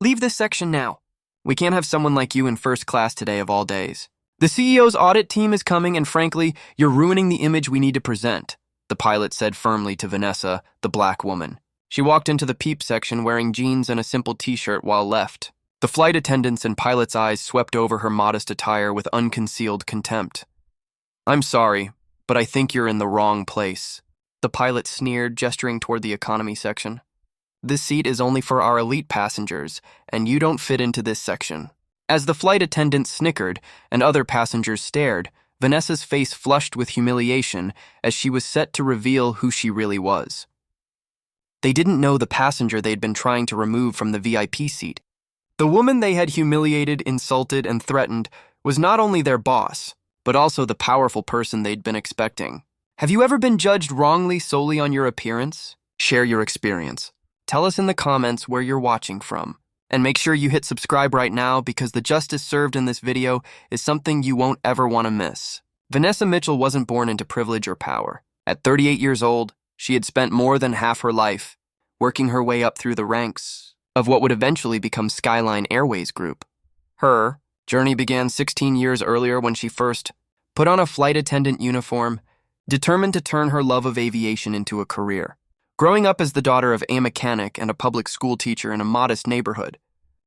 Leave this section now. We can't have someone like you in first class today of all days. The CEO's audit team is coming, and frankly, you're ruining the image we need to present, the pilot said firmly to Vanessa, the black woman. She walked into the peep section wearing jeans and a simple t-shirt while left. The flight attendants and pilot's eyes swept over her modest attire with unconcealed contempt. I'm sorry, but I think you're in the wrong place, the pilot sneered, gesturing toward the economy section. This seat is only for our elite passengers, and you don't fit into this section. As the flight attendant snickered and other passengers stared, Vanessa's face flushed with humiliation as she was set to reveal who she really was. They didn't know the passenger they'd been trying to remove from the VIP seat. The woman they had humiliated, insulted, and threatened was not only their boss, but also the powerful person they'd been expecting. Have you ever been judged wrongly solely on your appearance? Share your experience. Tell us in the comments where you're watching from. And make sure you hit subscribe right now because the justice served in this video is something you won't ever want to miss. Vanessa Mitchell wasn't born into privilege or power. At 38 years old, she had spent more than half her life working her way up through the ranks of what would eventually become Skyline Airways Group. Her journey began 16 years earlier when she first put on a flight attendant uniform, determined to turn her love of aviation into a career. Growing up as the daughter of a mechanic and a public school teacher in a modest neighborhood,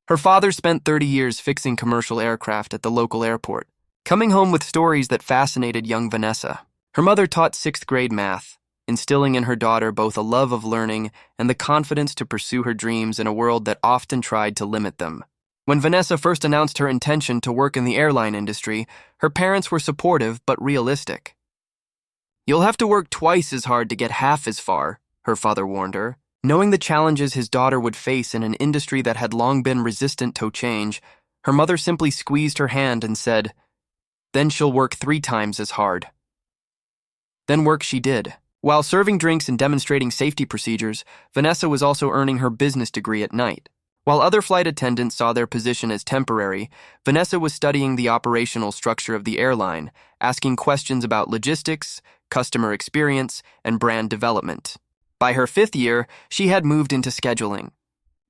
her father spent 30 years fixing commercial aircraft at the local airport, coming home with stories that fascinated young Vanessa. Her mother taught 6th grade math, instilling in her daughter both a love of learning and the confidence to pursue her dreams in a world that often tried to limit them. When Vanessa first announced her intention to work in the airline industry, her parents were supportive but realistic. "You'll have to work twice as hard to get half as far," her father warned her. Knowing the challenges his daughter would face in an industry that had long been resistant to change, her mother simply squeezed her hand and said, "Then she'll work 3 times as hard." Then work she did. While serving drinks and demonstrating safety procedures, Vanessa was also earning her business degree at night. While other flight attendants saw their position as temporary, Vanessa was studying the operational structure of the airline, asking questions about logistics, customer experience, and brand development. By her 5th year, she had moved into scheduling.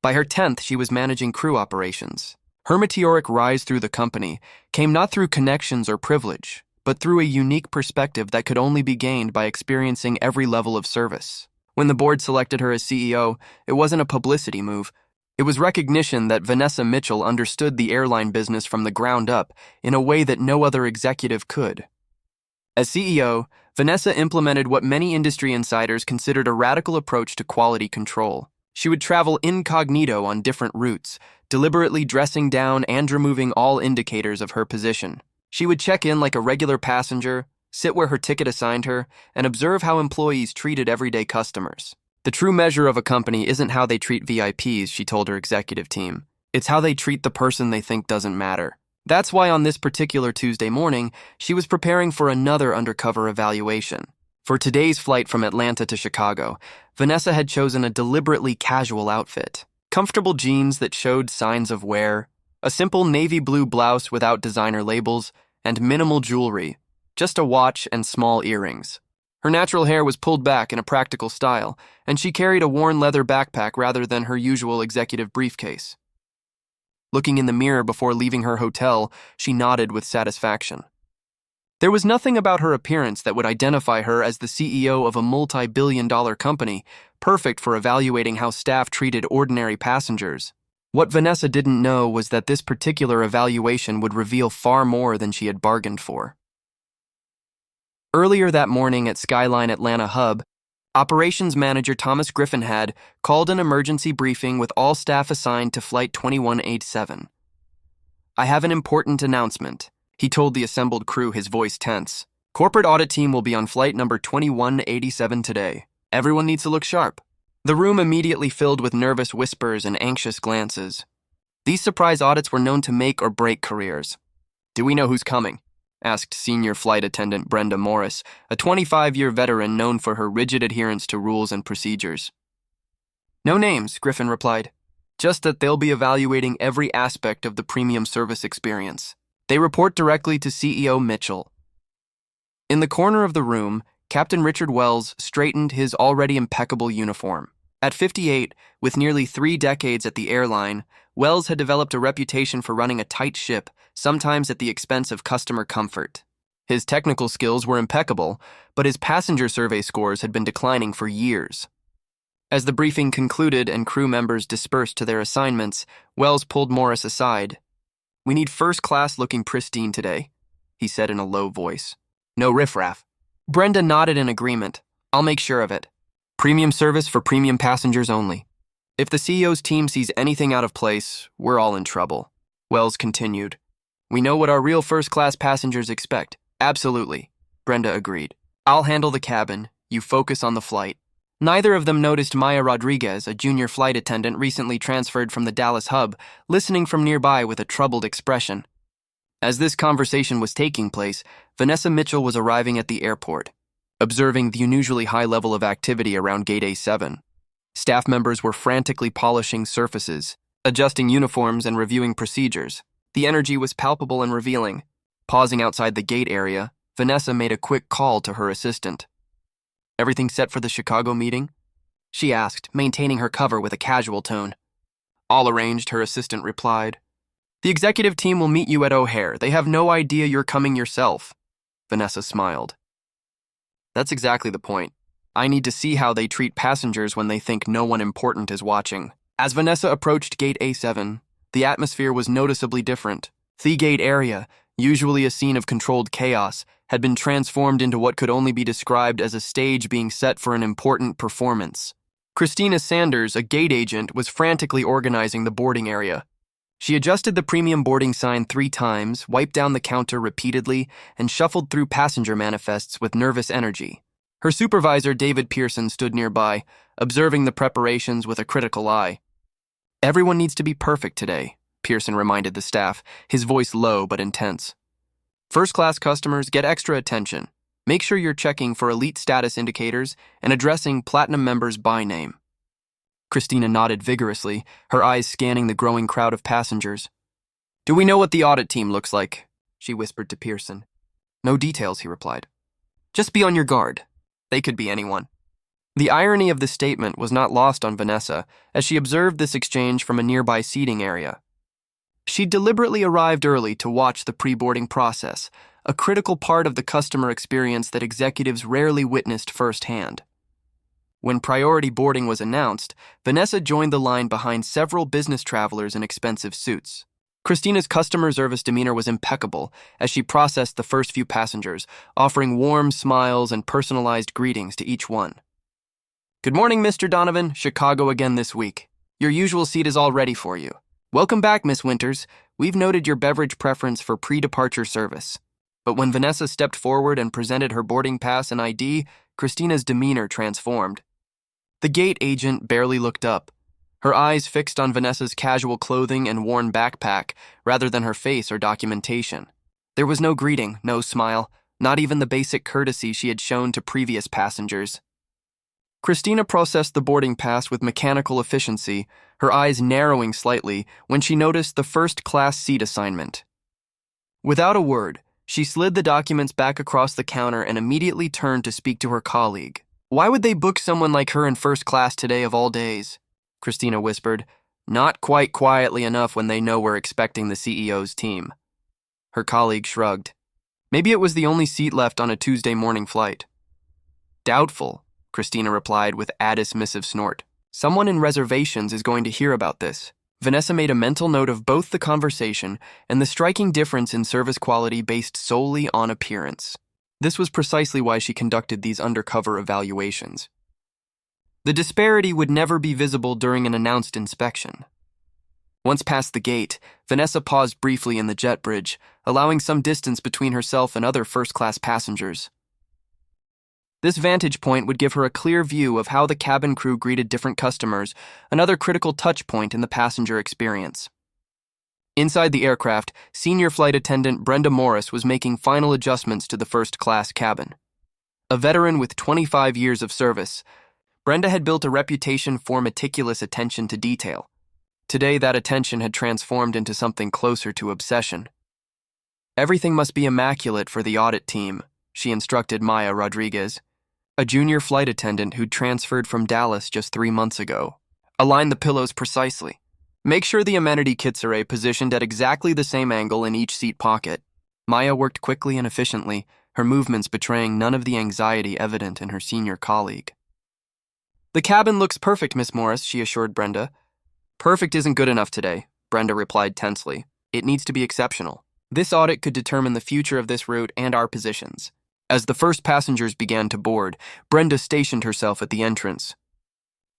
By her 10th, she was managing crew operations. Her meteoric rise through the company came not through connections or privilege, but through a unique perspective that could only be gained by experiencing every level of service. When the board selected her as CEO, it wasn't a publicity move. It was recognition that Vanessa Mitchell understood the airline business from the ground up in a way that no other executive could. As CEO, Vanessa implemented what many industry insiders considered a radical approach to quality control. She would travel incognito on different routes, deliberately dressing down and removing all indicators of her position. She would check in like a regular passenger, sit where her ticket assigned her, and observe how employees treated everyday customers. The true measure of a company isn't how they treat VIPs, she told her executive team. It's how they treat the person they think doesn't matter. That's why on this particular Tuesday morning, she was preparing for another undercover evaluation. For today's flight from Atlanta to Chicago, Vanessa had chosen a deliberately casual outfit. Comfortable jeans that showed signs of wear, a simple navy blue blouse without designer labels, and minimal jewelry, just a watch and small earrings. Her natural hair was pulled back in a practical style, and she carried a worn leather backpack rather than her usual executive briefcase. Looking in the mirror before leaving her hotel, she nodded with satisfaction. There was nothing about her appearance that would identify her as the CEO of a multi-billion-dollar company, perfect for evaluating how staff treated ordinary passengers. What Vanessa didn't know was that this particular evaluation would reveal far more than she had bargained for. Earlier that morning at Skyline Atlanta Hub, Operations Manager Thomas Griffin had called an emergency briefing with all staff assigned to Flight 2187. "I have an important announcement," he told the assembled crew, his voice tense. "Corporate audit team will be on flight number 2187 today. Everyone needs to look sharp." The room immediately filled with nervous whispers and anxious glances. These surprise audits were known to make or break careers. "Do we know who's coming?" asked senior flight attendant Brenda Morris, a 25-year veteran known for her rigid adherence to rules and procedures. "No names," Griffin replied. "Just that they'll be evaluating every aspect of the premium service experience. They report directly to CEO Mitchell." In the corner of the room, Captain Richard Wells straightened his already impeccable uniform. At 58, with nearly 3 decades at the airline, Wells had developed a reputation for running a tight ship, sometimes at the expense of customer comfort. His technical skills were impeccable, but his passenger survey scores had been declining for years. As the briefing concluded and crew members dispersed to their assignments, Wells pulled Morris aside. "We need first class looking pristine today," he said in a low voice. "No riffraff." Brenda nodded in agreement. "I'll make sure of it. Premium service for premium passengers only. If the CEO's team sees anything out of place, we're all in trouble." Wells continued. "We know what our real first-class passengers expect." "Absolutely," Brenda agreed. "I'll handle the cabin. You focus on the flight." Neither of them noticed Maya Rodriguez, a junior flight attendant recently transferred from the Dallas hub, listening from nearby with a troubled expression. As this conversation was taking place, Vanessa Mitchell was arriving at the airport, observing the unusually high level of activity around Gate A7. Staff members were frantically polishing surfaces, adjusting uniforms, and reviewing procedures. The energy was palpable and revealing. Pausing outside the gate area, Vanessa made a quick call to her assistant. "Everything set for the Chicago meeting?" she asked, maintaining her cover with a casual tone. "All arranged," her assistant replied. "The executive team will meet you at O'Hare. They have no idea you're coming yourself." Vanessa smiled. "That's exactly the point. I need to see how they treat passengers when they think no one important is watching." As Vanessa approached Gate A7, the atmosphere was noticeably different. The gate area, usually a scene of controlled chaos, had been transformed into what could only be described as a stage being set for an important performance. Christina Sanders, a gate agent, was frantically organizing the boarding area. She adjusted the premium boarding sign 3 times, wiped down the counter repeatedly, and shuffled through passenger manifests with nervous energy. Her supervisor, David Pearson, stood nearby, observing the preparations with a critical eye. "Everyone needs to be perfect today," Pearson reminded the staff, his voice low but intense. "First-class customers get extra attention. Make sure you're checking for elite status indicators and addressing platinum members by name." Christina nodded vigorously, her eyes scanning the growing crowd of passengers. "Do we know what the audit team looks like?" she whispered to Pearson. "No details," he replied. "Just be on your guard. They could be anyone." The irony of the statement was not lost on Vanessa as she observed this exchange from a nearby seating area. She deliberately arrived early to watch the pre-boarding process, a critical part of the customer experience that executives rarely witnessed firsthand. When priority boarding was announced, Vanessa joined the line behind several business travelers in expensive suits. Christina's customer service demeanor was impeccable as she processed the first few passengers, offering warm smiles and personalized greetings to each one. "Good morning, Mr. Donovan. Chicago again this week. Your usual seat is all ready for you. Welcome back, Miss Winters. We've noted your beverage preference for pre-departure service." But when Vanessa stepped forward and presented her boarding pass and ID, Christina's demeanor transformed. The gate agent barely looked up, her eyes fixed on Vanessa's casual clothing and worn backpack rather than her face or documentation. There was no greeting, no smile, not even the basic courtesy she had shown to previous passengers. Christina processed the boarding pass with mechanical efficiency, her eyes narrowing slightly when she noticed the first-class seat assignment. Without a word, she slid the documents back across the counter and immediately turned to speak to her colleague. "Why would they book someone like her in first class today of all days?" Christina whispered, "Not quite quietly enough when they know we're expecting the CEO's team." Her colleague shrugged. Maybe it was the only seat left on a Tuesday morning flight. "Doubtful," Christina replied with a dismissive snort. "Someone in reservations is going to hear about this." Vanessa made a mental note of both the conversation and the striking difference in service quality based solely on appearance. This was precisely why she conducted these undercover evaluations. The disparity would never be visible during an announced inspection. Once past the gate, Vanessa paused briefly in the jet bridge, allowing some distance between herself and other first-class passengers. This vantage point would give her a clear view of how the cabin crew greeted different customers, another critical touch point in the passenger experience. Inside the aircraft, senior flight attendant Brenda Morris was making final adjustments to the first-class cabin. A veteran with 25 years of service, Brenda had built a reputation for meticulous attention to detail. Today, that attention had transformed into something closer to obsession. "Everything must be immaculate for the audit team," she instructed Maya Rodriguez, a junior flight attendant who'd transferred from Dallas just 3 months ago. "Align the pillows precisely. Make sure the amenity kits are positioned at exactly the same angle in each seat pocket. Maya worked quickly and efficiently, her movements betraying none of the anxiety evident in her senior colleague. The cabin looks perfect, Miss Morris, she assured Brenda. Perfect isn't good enough today, Brenda replied tensely. It needs to be exceptional. This audit could determine the future of this route and our positions. As the first passengers began to board, Brenda stationed herself at the entrance.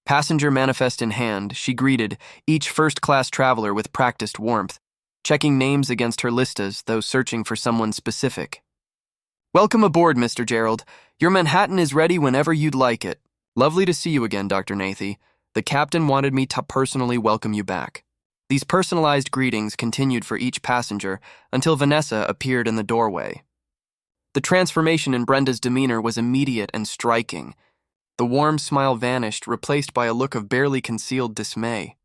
Passenger manifest in hand, she greeted each first-class traveler with practiced warmth, checking names against her listas, though searching for someone specific. Welcome aboard, Mr. Gerald. Your Manhattan is ready whenever you'd like it. Lovely to see you again, Dr. Nathy. The captain wanted me to personally welcome you back. These personalized greetings continued for each passenger until Vanessa appeared in the doorway. The transformation in Brenda's demeanor was immediate and striking. The warm smile vanished, replaced by a look of barely concealed dismay.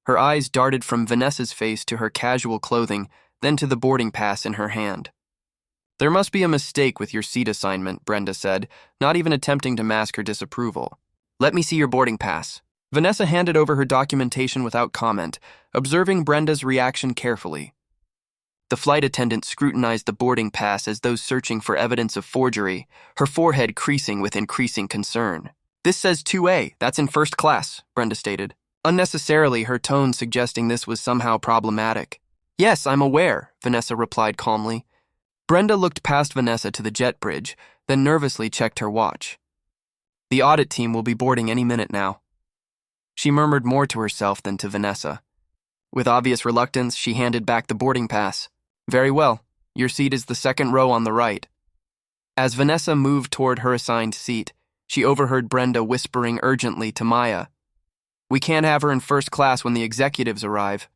Her eyes darted from Vanessa's face to her casual clothing, then to the boarding pass in her hand. There must be a mistake with your seat assignment, Brenda said, not even attempting to mask her disapproval. Let me see your boarding pass. Vanessa handed over her documentation without comment, observing Brenda's reaction carefully. The flight attendant scrutinized the boarding pass as though searching for evidence of forgery, her forehead creasing with increasing concern. This says 2A, that's in first class, Brenda stated, unnecessarily her tone suggesting this was somehow problematic. Yes, I'm aware, Vanessa replied calmly. Brenda looked past Vanessa to the jet bridge, then nervously checked her watch. The audit team will be boarding any minute now. She murmured more to herself than to Vanessa. With obvious reluctance, she handed back the boarding pass. Very well, your seat is the second row on the right. As Vanessa moved toward her assigned seat, she overheard Brenda whispering urgently to Maya. We can't have her in first class when the executives arrive.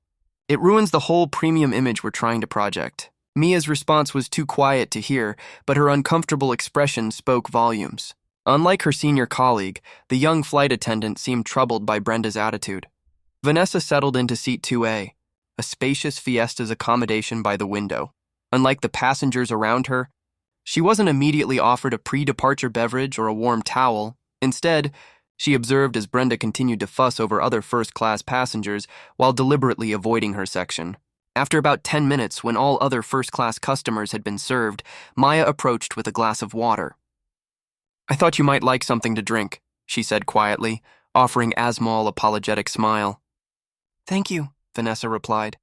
It ruins the whole premium image we're trying to project. Mia's response was too quiet to hear, but her uncomfortable expression spoke volumes. Unlike her senior colleague, the young flight attendant seemed troubled by Brenda's attitude. Vanessa settled into seat 2A, a spacious Fiesta's accommodation by the window. Unlike the passengers around her, she wasn't immediately offered a pre-departure beverage or a warm towel. Instead, she observed as Brenda continued to fuss over other first-class passengers while deliberately avoiding her section. After about 10 minutes, when all other first-class customers had been served, Maya approached with a glass of water. I thought you might like something to drink, she said quietly, offering Asmal's apologetic smile. Thank you, Vanessa replied.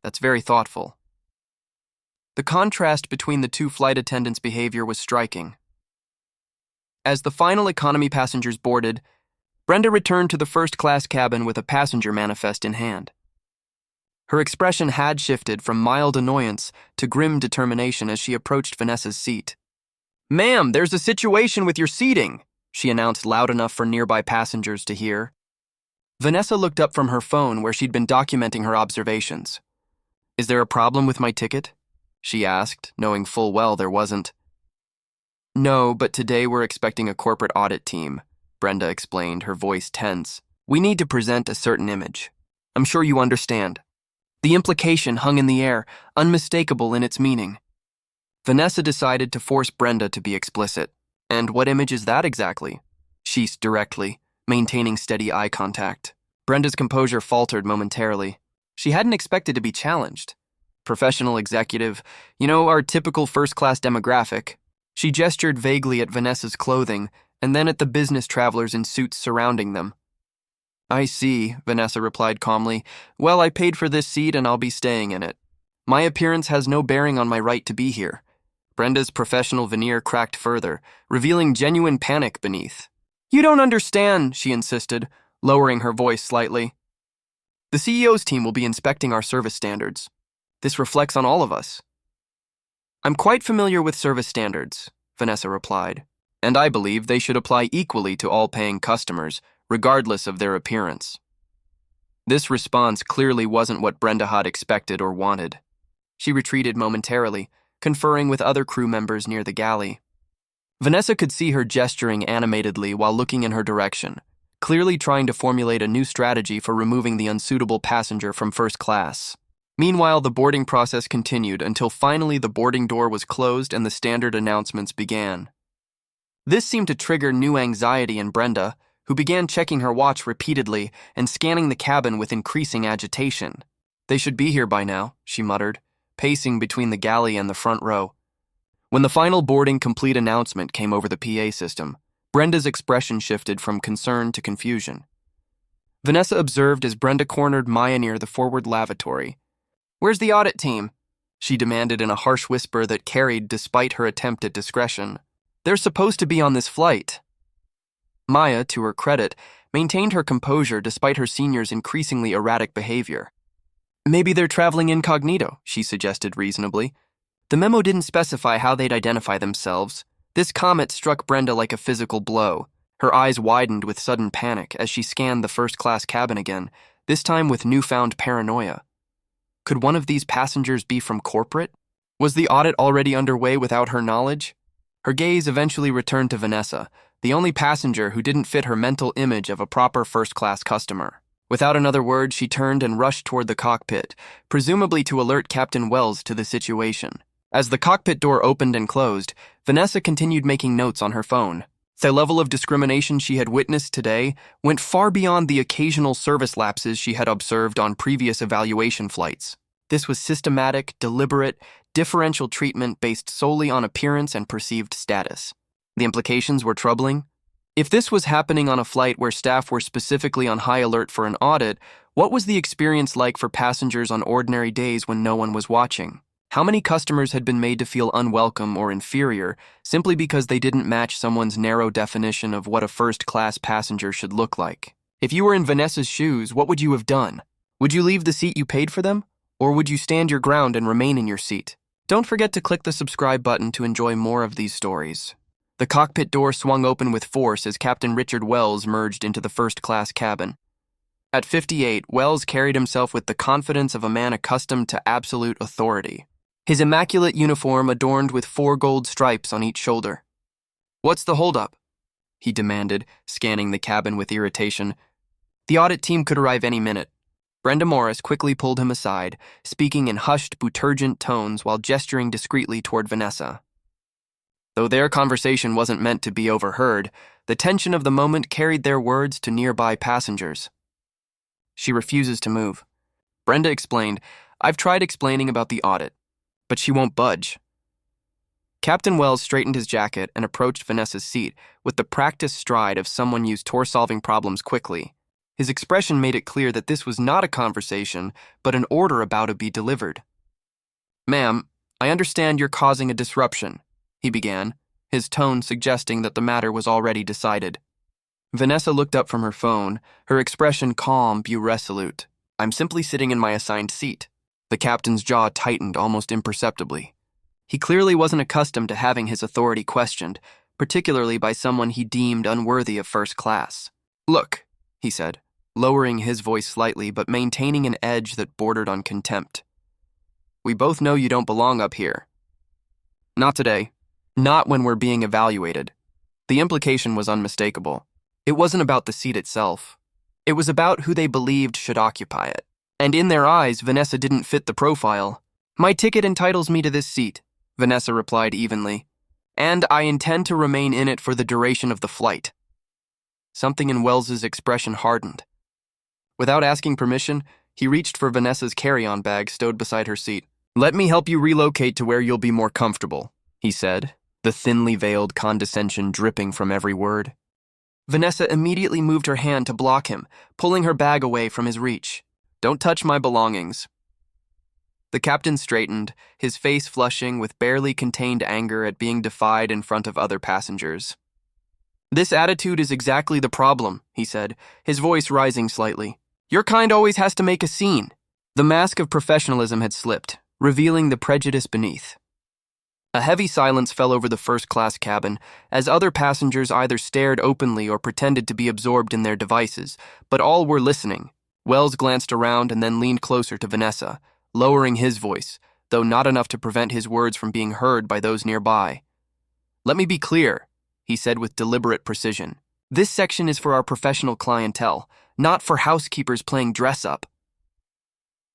That's very thoughtful. The contrast between the two flight attendants' behavior was striking. As the final economy passengers boarded, Brenda returned to the first-class cabin with a passenger manifest in hand. Her expression had shifted from mild annoyance to grim determination as she approached Vanessa's seat. Ma'am, there's a situation with your seating, she announced loud enough for nearby passengers to hear. Vanessa looked up from her phone where she'd been documenting her observations. Is there a problem with my ticket? She asked, knowing full well there wasn't. No, but today we're expecting a corporate audit team, Brenda explained, her voice tense. We need to present a certain image. I'm sure you understand. The implication hung in the air, unmistakable in its meaning. Vanessa decided to force Brenda to be explicit. And what image is that exactly? She asked directly, maintaining steady eye contact. Brenda's composure faltered momentarily. She hadn't expected to be challenged. Professional executive, our typical first-class demographic. She gestured vaguely at Vanessa's clothing, and then at the business travelers in suits surrounding them. I see, Vanessa replied calmly. Well, I paid for this seat and I'll be staying in it. My appearance has no bearing on my right to be here. Brenda's professional veneer cracked further, revealing genuine panic beneath. You don't understand, she insisted, lowering her voice slightly. The CEO's team will be inspecting our service standards. This reflects on all of us. I'm quite familiar with service standards, Vanessa replied, and I believe they should apply equally to all paying customers, regardless of their appearance. This response clearly wasn't what Brenda had expected or wanted. She retreated momentarily, conferring with other crew members near the galley. Vanessa could see her gesturing animatedly while looking in her direction, clearly trying to formulate a new strategy for removing the unsuitable passenger from first class. Meanwhile, the boarding process continued until finally the boarding door was closed and the standard announcements began. This seemed to trigger new anxiety in Brenda, who began checking her watch repeatedly and scanning the cabin with increasing agitation. "They should be here by now," she muttered, pacing between the galley and the front row. When the final boarding complete announcement came over the PA system, Brenda's expression shifted from concern to confusion. Vanessa observed as Brenda cornered Maya near the forward lavatory. "Where's the audit team?" she demanded in a harsh whisper that carried despite her attempt at discretion. "They're supposed to be on this flight." Maya, to her credit, maintained her composure despite her senior's increasingly erratic behavior. "Maybe they're traveling incognito," she suggested reasonably. The memo didn't specify how they'd identify themselves. This comment struck Brenda like a physical blow. Her eyes widened with sudden panic as she scanned the first-class cabin again, this time with newfound paranoia. Could one of these passengers be from corporate? Was the audit already underway without her knowledge? Her gaze eventually returned to Vanessa, the only passenger who didn't fit her mental image of a proper first-class customer. Without another word, she turned and rushed toward the cockpit, presumably to alert Captain Wells to the situation. As the cockpit door opened and closed, Vanessa continued making notes on her phone. The level of discrimination she had witnessed today went far beyond the occasional service lapses she had observed on previous evaluation flights. This was systematic, deliberate, differential treatment based solely on appearance and perceived status. The implications were troubling. If this was happening on a flight where staff were specifically on high alert for an audit, what was the experience like for passengers on ordinary days when no one was watching? How many customers had been made to feel unwelcome or inferior simply because they didn't match someone's narrow definition of what a first-class passenger should look like? If you were in Vanessa's shoes, what would you have done? Would you leave the seat you paid for them? Or would you stand your ground and remain in your seat? Don't forget to click the subscribe button to enjoy more of these stories. The cockpit door swung open with force as Captain Richard Wells merged into the first-class cabin. At 58, Wells carried himself with the confidence of a man accustomed to absolute authority. His immaculate uniform adorned with 4 gold stripes on each shoulder. "What's the holdup?" he demanded, scanning the cabin with irritation. The audit team could arrive any minute. Brenda Morris quickly pulled him aside, speaking in hushed, buturgent tones while gesturing discreetly toward Vanessa. Though their conversation wasn't meant to be overheard, the tension of the moment carried their words to nearby passengers. "She refuses to move." Brenda explained, "I've tried explaining about the audit, but she won't budge." Captain Wells straightened his jacket and approached Vanessa's seat with the practiced stride of someone used to solving problems quickly. His expression made it clear that this was not a conversation, but an order about to be delivered. "Ma'am, I understand you're causing a disruption," he began, his tone suggesting that the matter was already decided. Vanessa looked up from her phone, her expression calm but resolute. "I'm simply sitting in my assigned seat." The captain's jaw tightened almost imperceptibly. He clearly wasn't accustomed to having his authority questioned, particularly by someone he deemed unworthy of first class. "Look," he said, lowering his voice slightly but maintaining an edge that bordered on contempt. "We both know you don't belong up here. Not today. Not when we're being evaluated." The implication was unmistakable. It wasn't about the seat itself. It was about who they believed should occupy it. And in their eyes, Vanessa didn't fit the profile. "My ticket entitles me to this seat," Vanessa replied evenly. "And I intend to remain in it for the duration of the flight." Something in Wells's expression hardened. Without asking permission, he reached for Vanessa's carry-on bag stowed beside her seat. "Let me help you relocate to where you'll be more comfortable," he said, the thinly veiled condescension dripping from every word. Vanessa immediately moved her hand to block him, pulling her bag away from his reach. "Don't touch my belongings." The captain straightened, his face flushing with barely contained anger at being defied in front of other passengers. "This attitude is exactly the problem," he said, his voice rising slightly. "Your kind always has to make a scene." The mask of professionalism had slipped, revealing the prejudice beneath. A heavy silence fell over the first-class cabin as other passengers either stared openly or pretended to be absorbed in their devices, but all were listening. Wells glanced around and then leaned closer to Vanessa, lowering his voice, though not enough to prevent his words from being heard by those nearby. "Let me be clear," he said with deliberate precision. "This section is for our professional clientele, not for housekeepers playing dress-up."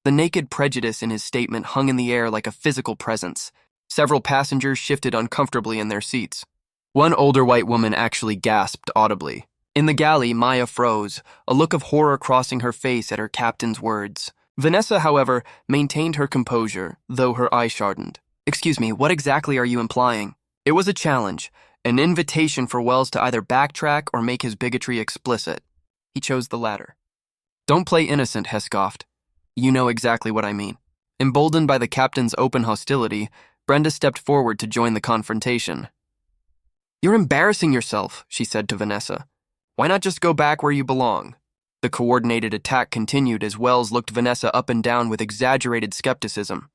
The naked prejudice in his statement hung in the air like a physical presence. Several passengers shifted uncomfortably in their seats. One older white woman actually gasped audibly. In the galley, Maya froze, a look of horror crossing her face at her captain's words. Vanessa, however, maintained her composure, though her eyes sharpened. "Excuse me, what exactly are you implying?" It was a challenge, an invitation for Wells to either backtrack or make his bigotry explicit. He chose the latter. "Don't play innocent," Hess scoffed. "You know exactly what I mean." Emboldened by the captain's open hostility, Brenda stepped forward to join the confrontation. "You're embarrassing yourself," she said to Vanessa. "Why not just go back where you belong?" The coordinated attack continued as Wells looked Vanessa up and down with exaggerated skepticism.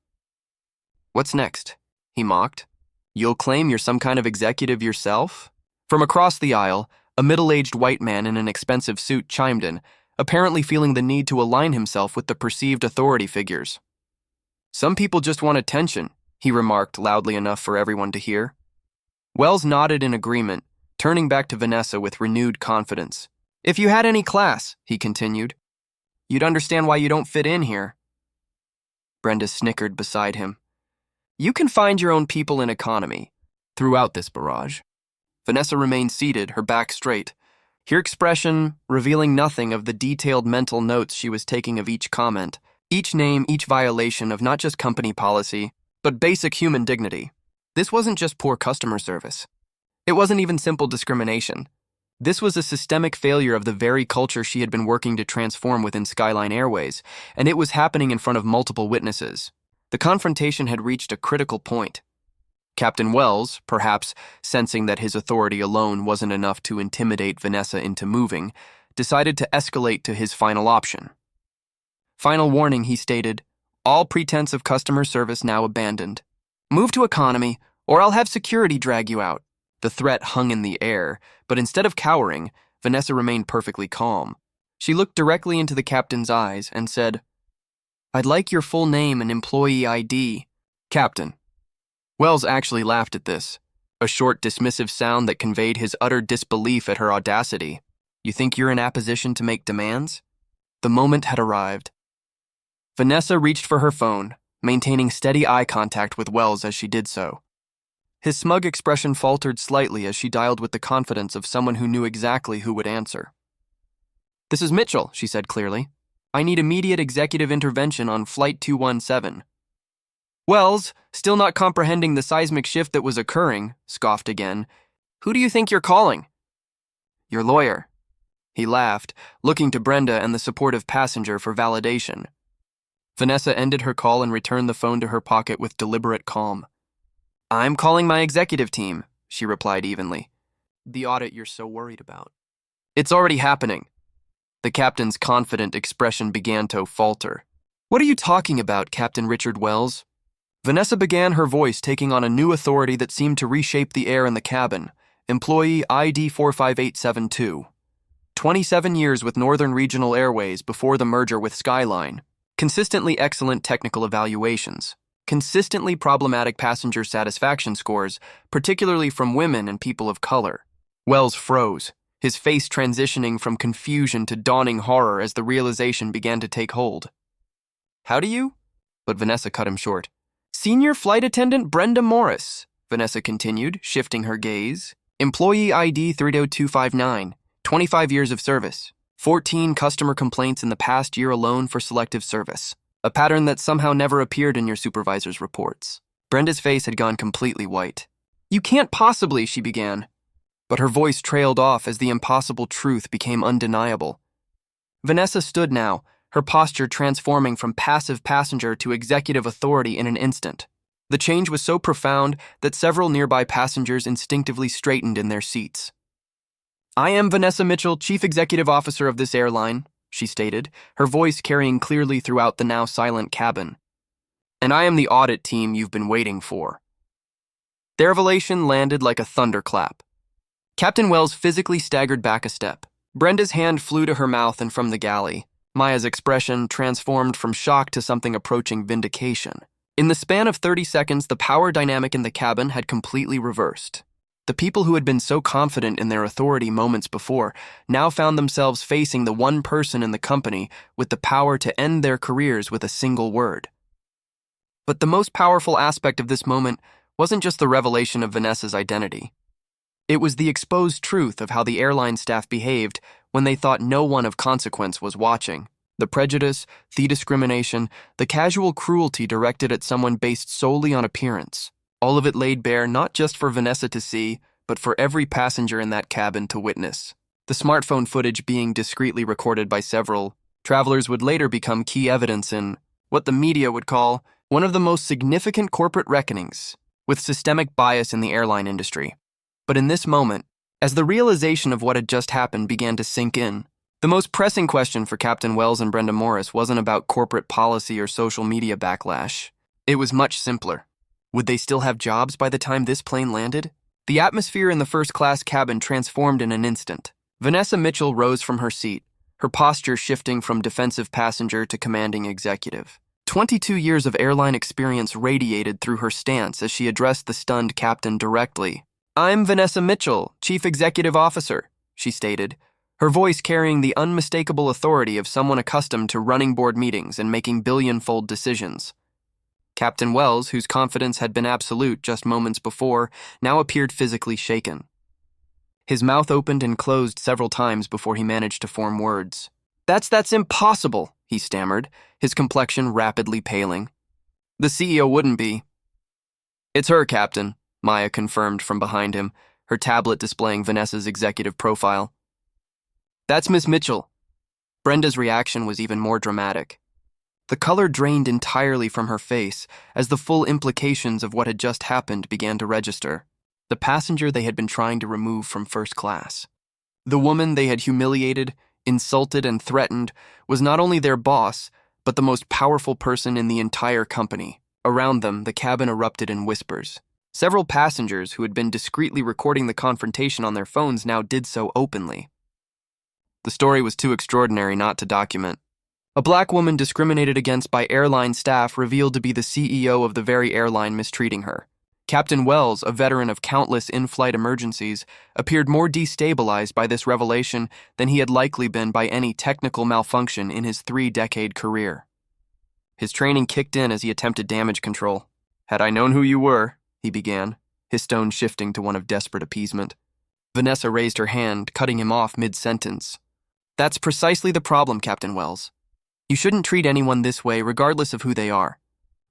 "What's next?" he mocked. "You'll claim you're some kind of executive yourself?" From across the aisle, a middle-aged white man in an expensive suit chimed in, apparently feeling the need to align himself with the perceived authority figures. "Some people just want attention," he remarked loudly enough for everyone to hear. Wells nodded in agreement, turning back to Vanessa with renewed confidence. "If you had any class," he continued, "you'd understand why you don't fit in here." Brenda snickered beside him. "You can find your own people in economy." Throughout this barrage, Vanessa remained seated, her back straight, her expression revealing nothing of the detailed mental notes she was taking of each comment, each name, each violation of not just company policy, but basic human dignity. This wasn't just poor customer service. It wasn't even simple discrimination. This was a systemic failure of the very culture she had been working to transform within Skyline Airways, and it was happening in front of multiple witnesses. The confrontation had reached a critical point. Captain Wells, perhaps sensing that his authority alone wasn't enough to intimidate Vanessa into moving, decided to escalate to his final option. "Final warning," he stated, "all pretense of customer service now abandoned. Move to economy, or I'll have security drag you out." The threat hung in the air, but instead of cowering, Vanessa remained perfectly calm. She looked directly into the captain's eyes and said, "I'd like your full name and employee ID." "Captain." Wells actually laughed at this, a short, dismissive sound that conveyed his utter disbelief at her audacity. "You think you're in a position to make demands?" The moment had arrived. Vanessa reached for her phone, maintaining steady eye contact with Wells as she did so. His smug expression faltered slightly as she dialed with the confidence of someone who knew exactly who would answer. "This is Mitchell," she said clearly. "I need immediate executive intervention on Flight 217. Wells, still not comprehending the seismic shift that was occurring, scoffed again. "Who do you think you're calling?" "Your lawyer." He laughed, looking to Brenda and the supportive passenger for validation. Vanessa ended her call and returned the phone to her pocket with deliberate calm. "I'm calling my executive team," she replied evenly. "The audit you're so worried about." "It's already happening." The captain's confident expression began to falter. "What are you talking about, Captain Richard Wells?" Vanessa began, her voice taking on a new authority that seemed to reshape the air in the cabin. Employee ID 45872. 27 years with Northern Regional Airways before the merger with Skyline. Consistently excellent technical evaluations. Consistently problematic passenger satisfaction scores, particularly from women and people of color. Wells froze, his face transitioning from confusion to dawning horror as the realization began to take hold. "How do you?" But Vanessa cut him short. "Senior Flight Attendant Brenda Morris," Vanessa continued, shifting her gaze. "Employee ID 30259, 25 years of service. 14 customer complaints in the past year alone for selective service. A pattern that somehow never appeared in your supervisor's reports." Brenda's face had gone completely white. "You can't possibly," she began. But her voice trailed off as the impossible truth became undeniable. Vanessa stood now, her posture transforming from passive passenger to executive authority in an instant. The change was so profound that several nearby passengers instinctively straightened in their seats. "I am Vanessa Mitchell, Chief Executive Officer of this airline," she stated, her voice carrying clearly throughout the now silent cabin. "And I am the audit team you've been waiting for." Their revelation landed like a thunderclap. Captain Wells physically staggered back a step. Brenda's hand flew to her mouth and from the galley. Maya's expression transformed from shock to something approaching vindication. In the span of 30 seconds, the power dynamic in the cabin had completely reversed. The people who had been so confident in their authority moments before now found themselves facing the one person in the company with the power to end their careers with a single word. But the most powerful aspect of this moment wasn't just the revelation of Vanessa's identity. It was the exposed truth of how the airline staff behaved when they thought no one of consequence was watching. The prejudice, the discrimination, the casual cruelty directed at someone based solely on appearance. All of it laid bare not just for Vanessa to see, but for every passenger in that cabin to witness. The smartphone footage being discreetly recorded by several travelers would later become key evidence in what the media would call one of the most significant corporate reckonings with systemic bias in the airline industry. But in this moment, as the realization of what had just happened began to sink in, the most pressing question for Captain Wells and Brenda Morris wasn't about corporate policy or social media backlash. It was much simpler. Would they still have jobs by the time this plane landed? The atmosphere in the first-class cabin transformed in an instant. Vanessa Mitchell rose from her seat, her posture shifting from defensive passenger to commanding executive. 22 years of airline experience radiated through her stance as she addressed the stunned captain directly. "I'm Vanessa Mitchell, Chief Executive Officer," she stated, her voice carrying the unmistakable authority of someone accustomed to running board meetings and making billion-fold decisions. Captain Wells, whose confidence had been absolute just moments before, now appeared physically shaken. His mouth opened and closed several times before he managed to form words. That's impossible," he stammered, his complexion rapidly paling. "The CEO wouldn't be." "It's her, Captain," Maya confirmed from behind him, her tablet displaying Vanessa's executive profile. "That's Miss Mitchell." Brenda's reaction was even more dramatic. The color drained entirely from her face as the full implications of what had just happened began to register. The passenger they had been trying to remove from first class. The woman they had humiliated, insulted, and threatened was not only their boss, but the most powerful person in the entire company. Around them, the cabin erupted in whispers. Several passengers who had been discreetly recording the confrontation on their phones now did so openly. The story was too extraordinary not to document. A black woman discriminated against by airline staff revealed to be the CEO of the very airline mistreating her. Captain Wells, a veteran of countless in-flight emergencies, appeared more destabilized by this revelation than he had likely been by any technical malfunction in his 3-decade career. His training kicked in as he attempted damage control. "Had I known who you were," he began, his tone shifting to one of desperate appeasement. Vanessa raised her hand, cutting him off mid-sentence. "That's precisely the problem, Captain Wells. You shouldn't treat anyone this way regardless of who they are."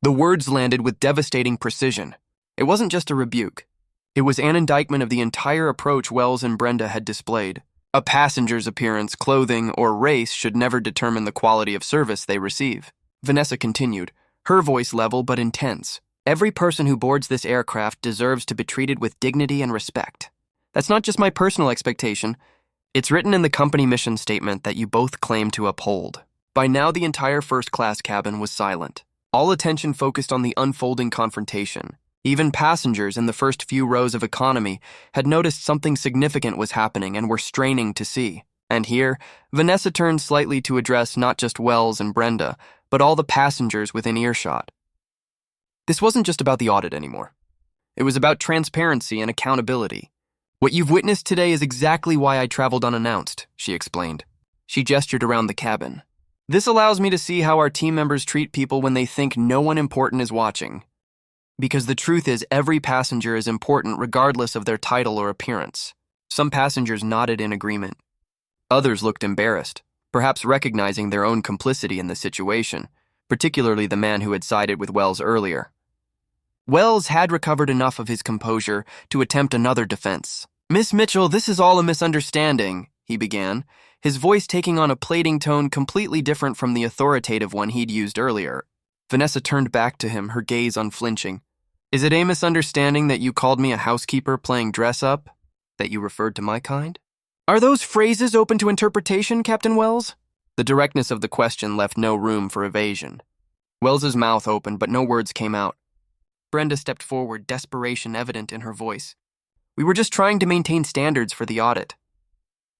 The words landed with devastating precision. It wasn't just a rebuke. It was an indictment of the entire approach Wells and Brenda had displayed. A passenger's appearance, clothing, or race should never determine the quality of service they receive. Vanessa continued, her voice level but intense. "Every person who boards this aircraft deserves to be treated with dignity and respect. That's not just my personal expectation. It's written in the company mission statement that you both claim to uphold." By now, the entire first-class cabin was silent. All attention focused on the unfolding confrontation. Even passengers in the first few rows of economy had noticed something significant was happening and were straining to see. And here, Vanessa turned slightly to address not just Wells and Brenda, but all the passengers within earshot. This wasn't just about the audit anymore. It was about transparency and accountability. "What you've witnessed today is exactly why I traveled unannounced," she explained. She gestured around the cabin. "This allows me to see how our team members treat people when they think no one important is watching. Because the truth is, every passenger is important regardless of their title or appearance." Some passengers nodded in agreement. Others looked embarrassed, perhaps recognizing their own complicity in the situation, particularly the man who had sided with Wells earlier. Wells had recovered enough of his composure to attempt another defense. "Miss Mitchell, this is all a misunderstanding," he began, his voice taking on a plating tone completely different from the authoritative one he'd used earlier. Vanessa turned back to him, her gaze unflinching. "Is it a misunderstanding that you called me a housekeeper playing dress-up? That you referred to my kind?" "Are those phrases open to interpretation, Captain Wells?" The directness of the question left no room for evasion. Wells's mouth opened, but no words came out. Brenda stepped forward, desperation evident in her voice. "We were just trying to maintain standards for the audit."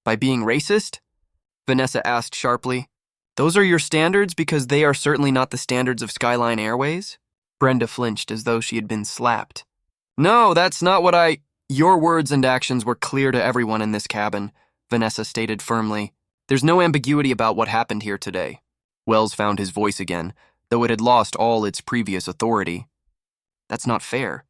"By being racist?" Vanessa asked sharply. "Those are your standards because they are certainly not the standards of Skyline Airways?" Brenda flinched as though she had been slapped. "No, that's not what I—" "Your words and actions were clear to everyone in this cabin," Vanessa stated firmly. "There's no ambiguity about what happened here today." Wells found his voice again, though it had lost all its previous authority. "That's not fair.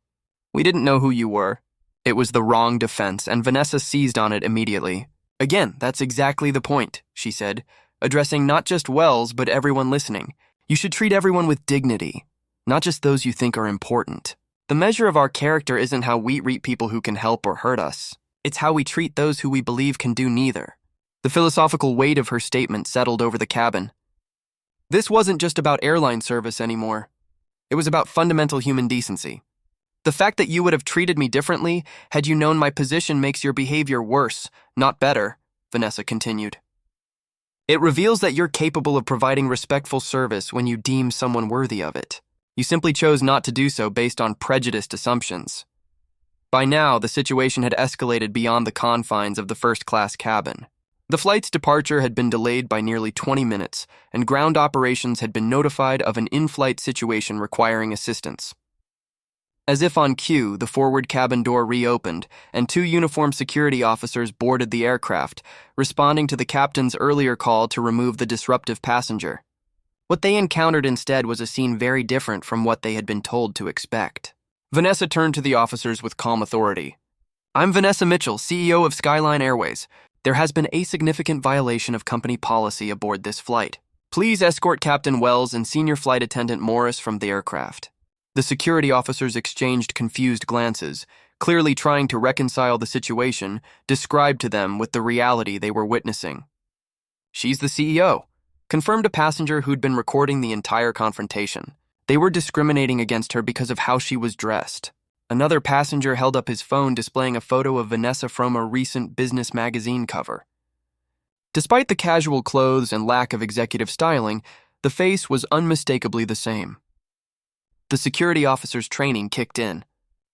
We didn't know who you were. It was the wrong defense, and Vanessa seized on it immediately. Again, that's exactly the point, she said, addressing not just Wells, but everyone listening. You should treat everyone with dignity, not just those you think are important. The measure of our character isn't how we treat people who can help or hurt us. It's how we treat those who we believe can do neither. The philosophical weight of her statement settled over the cabin. This wasn't just about airline service anymore. It was about fundamental human decency. The fact that you would have treated me differently had you known my position makes your behavior worse, not better, Vanessa continued. It reveals that you're capable of providing respectful service when you deem someone worthy of it. You simply chose not to do so based on prejudiced assumptions. By now, the situation had escalated beyond the confines of the first-class cabin. The flight's departure had been delayed by nearly 20 minutes, and ground operations had been notified of an in-flight situation requiring assistance. As if on cue, the forward cabin door reopened, and 2 uniformed security officers boarded the aircraft, responding to the captain's earlier call to remove the disruptive passenger. What they encountered instead was a scene very different from what they had been told to expect. Vanessa turned to the officers with calm authority. I'm Vanessa Mitchell, CEO of Skyline Airways. There has been a significant violation of company policy aboard this flight. Please escort Captain Wells and Senior Flight Attendant Morris from the aircraft. The security officers exchanged confused glances, clearly trying to reconcile the situation described to them with the reality they were witnessing. She's the CEO, confirmed a passenger who'd been recording the entire confrontation. They were discriminating against her because of how she was dressed. Another passenger held up his phone displaying a photo of Vanessa from a recent business magazine cover. Despite the casual clothes and lack of executive styling, the face was unmistakably the same. The security officer's training kicked in.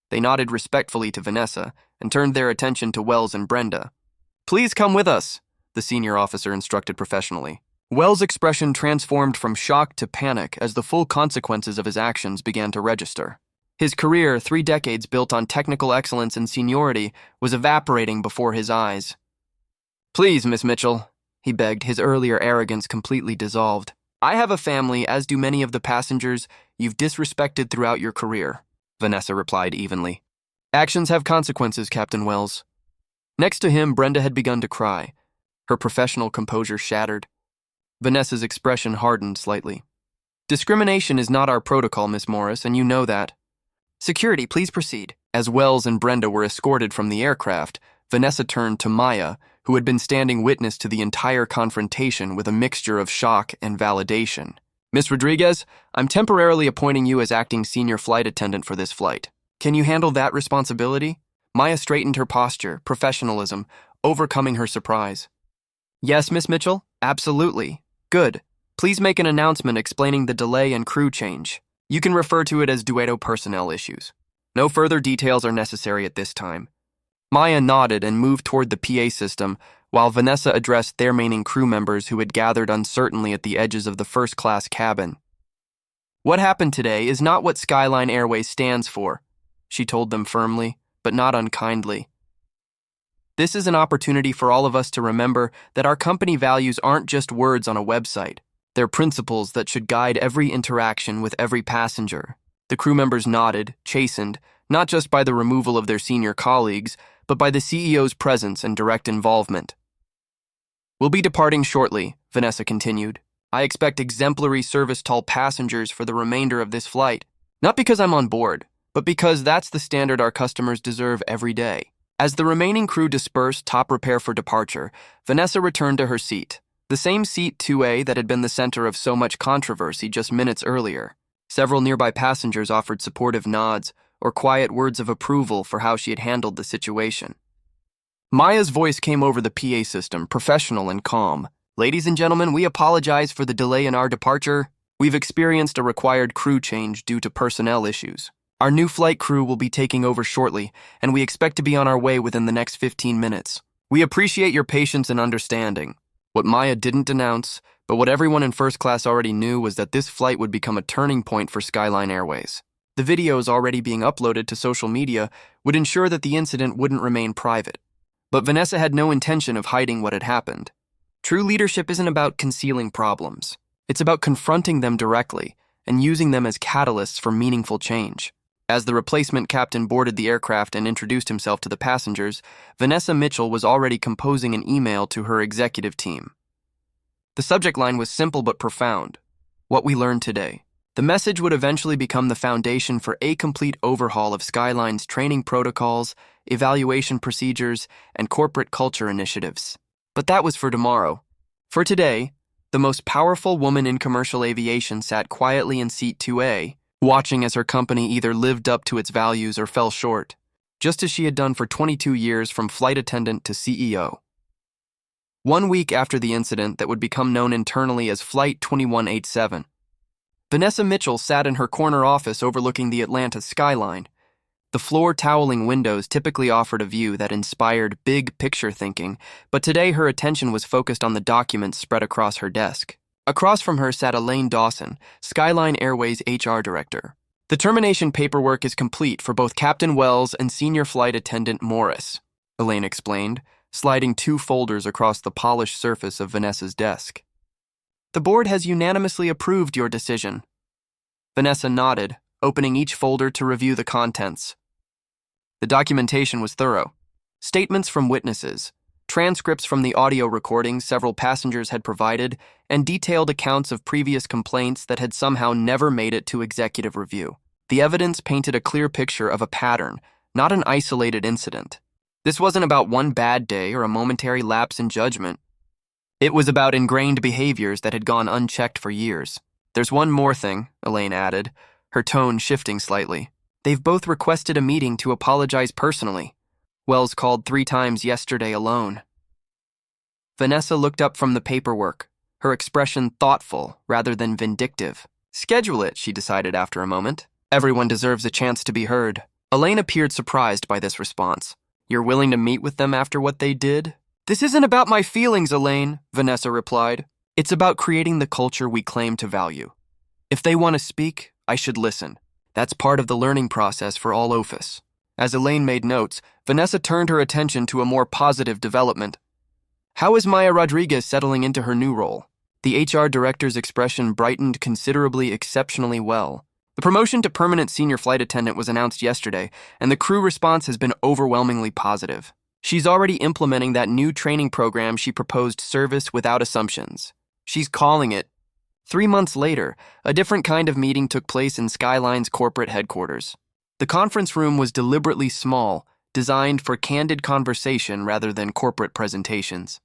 They nodded respectfully to Vanessa and turned their attention to Wells and Brenda. Please come with us, the senior officer instructed professionally. Wells' expression transformed from shock to panic as the full consequences of his actions began to register. His career, 3 decades built on technical excellence and seniority, was evaporating before his eyes. Please, Miss Mitchell, he begged, his earlier arrogance completely dissolved. I have a family, as do many of the passengers you've disrespected throughout your career, Vanessa replied evenly. Actions have consequences, Captain Wells. Next to him, Brenda had begun to cry, her professional composure shattered. Vanessa's expression hardened slightly. Discrimination is not our protocol, Miss Morris, and you know that. Security, please proceed. As Wells and Brenda were escorted from the aircraft, Vanessa turned to Maya, who had been standing witness to the entire confrontation with a mixture of shock and validation. Miss Rodriguez, I'm temporarily appointing you as acting senior flight attendant for this flight. Can you handle that responsibility? Maya straightened her posture, professionalism, overcoming her surprise. Yes, Miss Mitchell, absolutely. Good. Please make an announcement explaining the delay and crew change. You can refer to it as Dueto personnel issues. No further details are necessary at this time. Maya nodded and moved toward the PA system, while Vanessa addressed their remaining crew members who had gathered uncertainly at the edges of the first-class cabin. What happened today is not what Skyline Airways stands for, she told them firmly, but not unkindly. This is an opportunity for all of us to remember that our company values aren't just words on a website. They're principles that should guide every interaction with every passenger. The crew members nodded, chastened, not just by the removal of their senior colleagues, but by the CEO's presence and direct involvement. We'll be departing shortly, Vanessa continued. I expect exemplary service to all passengers for the remainder of this flight. Not because I'm on board, but because that's the standard our customers deserve every day. As the remaining crew dispersed top repair for departure, Vanessa returned to her seat, the same seat 2A that had been the center of so much controversy just minutes earlier. Several nearby passengers offered supportive nods or quiet words of approval for how she had handled the situation. Maya's voice came over the PA system, professional and calm. Ladies and gentlemen, we apologize for the delay in our departure. We've experienced a required crew change due to personnel issues. Our new flight crew will be taking over shortly, and we expect to be on our way within the next 15 minutes. We appreciate your patience and understanding. What Maya didn't denounce, but what everyone in first class already knew, was that this flight would become a turning point for Skyline Airways. The videos already being uploaded to social media would ensure that the incident wouldn't remain private. But Vanessa had no intention of hiding what had happened. True leadership isn't about concealing problems. It's about confronting them directly and using them as catalysts for meaningful change. As the replacement captain boarded the aircraft and introduced himself to the passengers, Vanessa Mitchell was already composing an email to her executive team. The subject line was simple but profound. What we learned today. The message would eventually become the foundation for a complete overhaul of Skyline's training protocols, evaluation procedures, and corporate culture initiatives. But that was for tomorrow. For today, the most powerful woman in commercial aviation sat quietly in seat 2A, watching as her company either lived up to its values or fell short, just as she had done for 22 years from flight attendant to CEO. 1 week after the incident that would become known internally as Flight 2187, Vanessa Mitchell sat in her corner office overlooking the Atlanta skyline. The floor-toweling windows typically offered a view that inspired big-picture thinking, but today her attention was focused on the documents spread across her desk. Across from her sat Elaine Dawson, Skyline Airways HR Director. The termination paperwork is complete for both Captain Wells and Senior Flight Attendant Morris, Elaine explained, sliding 2 folders across the polished surface of Vanessa's desk. The board has unanimously approved your decision. Vanessa nodded, opening each folder to review the contents. The documentation was thorough. Statements from witnesses, transcripts from the audio recordings several passengers had provided, and detailed accounts of previous complaints that had somehow never made it to executive review. The evidence painted a clear picture of a pattern, not an isolated incident. This wasn't about one bad day or a momentary lapse in judgment. It was about ingrained behaviors that had gone unchecked for years. There's one more thing, Elaine added, her tone shifting slightly. They've both requested a meeting to apologize personally. Wells called 3 times yesterday alone. Vanessa looked up from the paperwork, her expression thoughtful rather than vindictive. Schedule it, she decided after a moment. Everyone deserves a chance to be heard. Elaine appeared surprised by this response. You're willing to meet with them after what they did? This isn't about my feelings, Elaine, Vanessa replied. It's about creating the culture we claim to value. If they want to speak, I should listen. That's part of the learning process for all OFIS. As Elaine made notes, Vanessa turned her attention to a more positive development. How is Maya Rodriguez settling into her new role? The HR director's expression brightened considerably exceptionally well. The promotion to permanent senior flight attendant was announced yesterday, and the crew response has been overwhelmingly positive. She's already implementing that new training program she proposed, Service Without Assumptions. She's calling it. 3 months later, a different kind of meeting took place in Skyline's corporate headquarters. The conference room was deliberately small, designed for candid conversation rather than corporate presentations.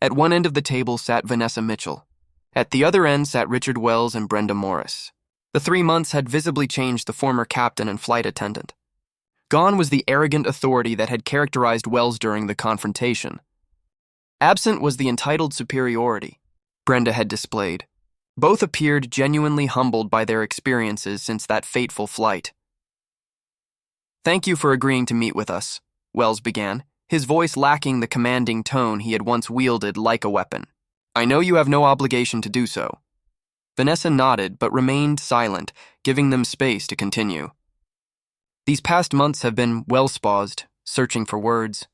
At one end of the table sat Vanessa Mitchell. At the other end sat Richard Wells and Brenda Morris. The 3 months had visibly changed the former captain and flight attendant. Gone was the arrogant authority that had characterized Wells during the confrontation. Absent was the entitled superiority Brenda had displayed. Both appeared genuinely humbled by their experiences since that fateful flight. Thank you for agreeing to meet with us, Wells began, his voice lacking the commanding tone he had once wielded like a weapon. I know you have no obligation to do so. Vanessa nodded but remained silent, giving them space to continue. These past months have been well-spaused, searching for words.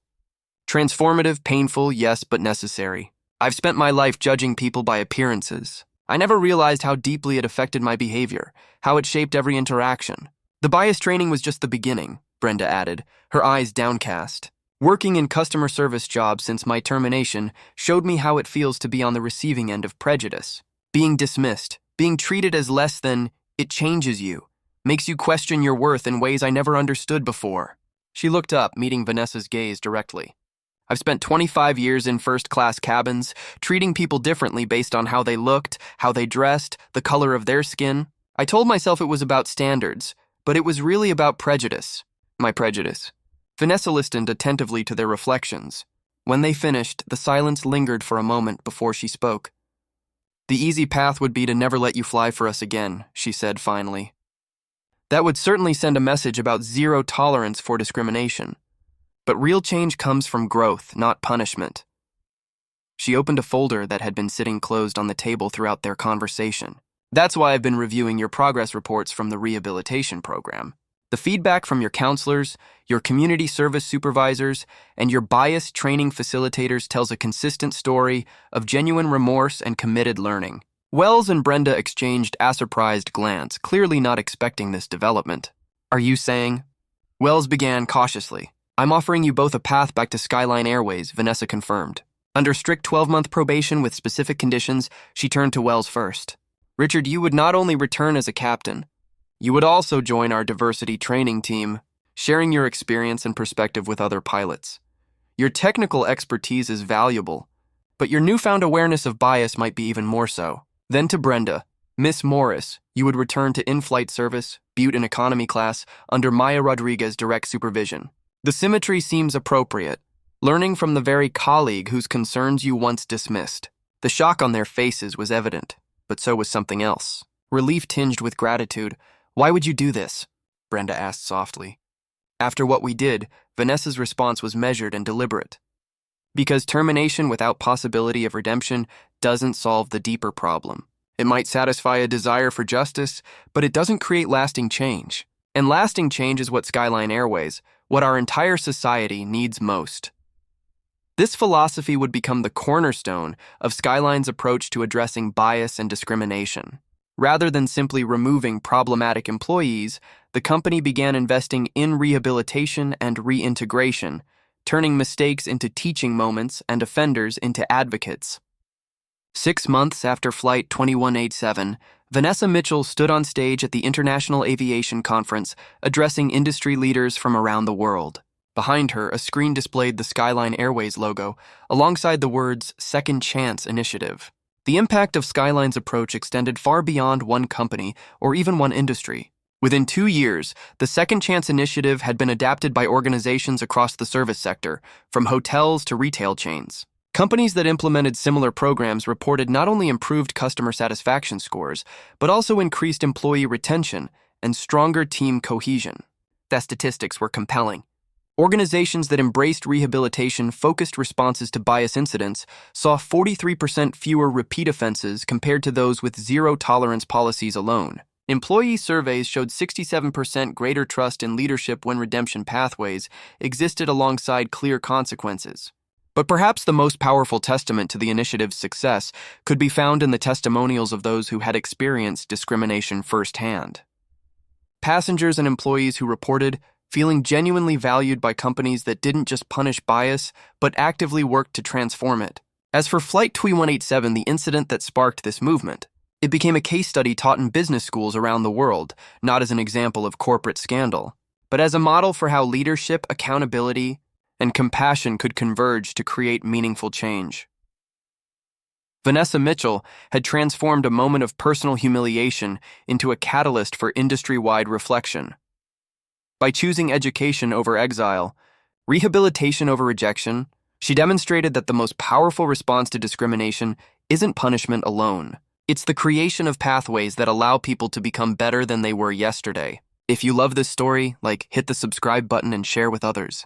Transformative, painful, yes, but necessary. I've spent my life judging people by appearances. I never realized how deeply it affected my behavior, how it shaped every interaction. The bias training was just the beginning, Brenda added, her eyes downcast. Working in customer service jobs since my termination showed me how it feels to be on the receiving end of prejudice. Being dismissed, being treated as less than, it changes you. Makes you question your worth in ways I never understood before. She looked up, meeting Vanessa's gaze directly. I've spent 25 years in first-class cabins, treating people differently based on how they looked, how they dressed, the color of their skin. I told myself it was about standards, but it was really about prejudice. My prejudice. Vanessa listened attentively to their reflections. When they finished, the silence lingered for a moment before she spoke. The easy path would be to never let you fly for us again, she said finally. That would certainly send a message about zero tolerance for discrimination. But real change comes from growth, not punishment. She opened a folder that had been sitting closed on the table throughout their conversation. That's why I've been reviewing your progress reports from the rehabilitation program. The feedback from your counselors, your community service supervisors, and your bias training facilitators tells a consistent story of genuine remorse and committed learning. Wells and Brenda exchanged a surprised glance, clearly not expecting this development. Are you saying? Wells began cautiously. I'm offering you both a path back to Skyline Airways, Vanessa confirmed. Under strict 12-month probation with specific conditions, she turned to Wells first. Richard, you would not only return as a captain, you would also join our diversity training team, sharing your experience and perspective with other pilots. Your technical expertise is valuable, but your newfound awareness of bias might be even more so. Then to Brenda. Miss Morris, you would return to in-flight service, Butte in economy class, under Maya Rodriguez's direct supervision. The symmetry seems appropriate, learning from the very colleague whose concerns you once dismissed. The shock on their faces was evident, but so was something else. Relief tinged with gratitude. Why would you do this? Brenda asked softly. After what we did, Vanessa's response was measured and deliberate. Because termination without possibility of redemption doesn't solve the deeper problem. It might satisfy a desire for justice, but it doesn't create lasting change. And lasting change is what Skyline Airways, what our entire society needs most. This philosophy would become the cornerstone of Skyline's approach to addressing bias and discrimination. Rather than simply removing problematic employees, the company began investing in rehabilitation and reintegration, turning mistakes into teaching moments and offenders into advocates. 6 months after Flight 2187, Vanessa Mitchell stood on stage at the International Aviation Conference, addressing industry leaders from around the world. Behind her, a screen displayed the Skyline Airways logo, alongside the words Second Chance Initiative. The impact of Skyline's approach extended far beyond one company or even one industry. Within 2 years, the Second Chance Initiative had been adapted by organizations across the service sector, from hotels to retail chains. Companies that implemented similar programs reported not only improved customer satisfaction scores, but also increased employee retention and stronger team cohesion. The statistics were compelling. Organizations that embraced rehabilitation-focused responses to bias incidents saw 43% fewer repeat offenses compared to those with zero-tolerance policies alone. Employee surveys showed 67% greater trust in leadership when redemption pathways existed alongside clear consequences. But perhaps the most powerful testament to the initiative's success could be found in the testimonials of those who had experienced discrimination firsthand. Passengers and employees who reported feeling genuinely valued by companies that didn't just punish bias, but actively worked to transform it. As for Flight 2187, the incident that sparked this movement, it became a case study taught in business schools around the world, not as an example of corporate scandal, but as a model for how leadership, accountability, and compassion could converge to create meaningful change. Vanessa Mitchell had transformed a moment of personal humiliation into a catalyst for industry-wide reflection. By choosing education over exile, rehabilitation over rejection, she demonstrated that the most powerful response to discrimination isn't punishment alone. It's the creation of pathways that allow people to become better than they were yesterday. If you love this story, hit the subscribe button and share with others.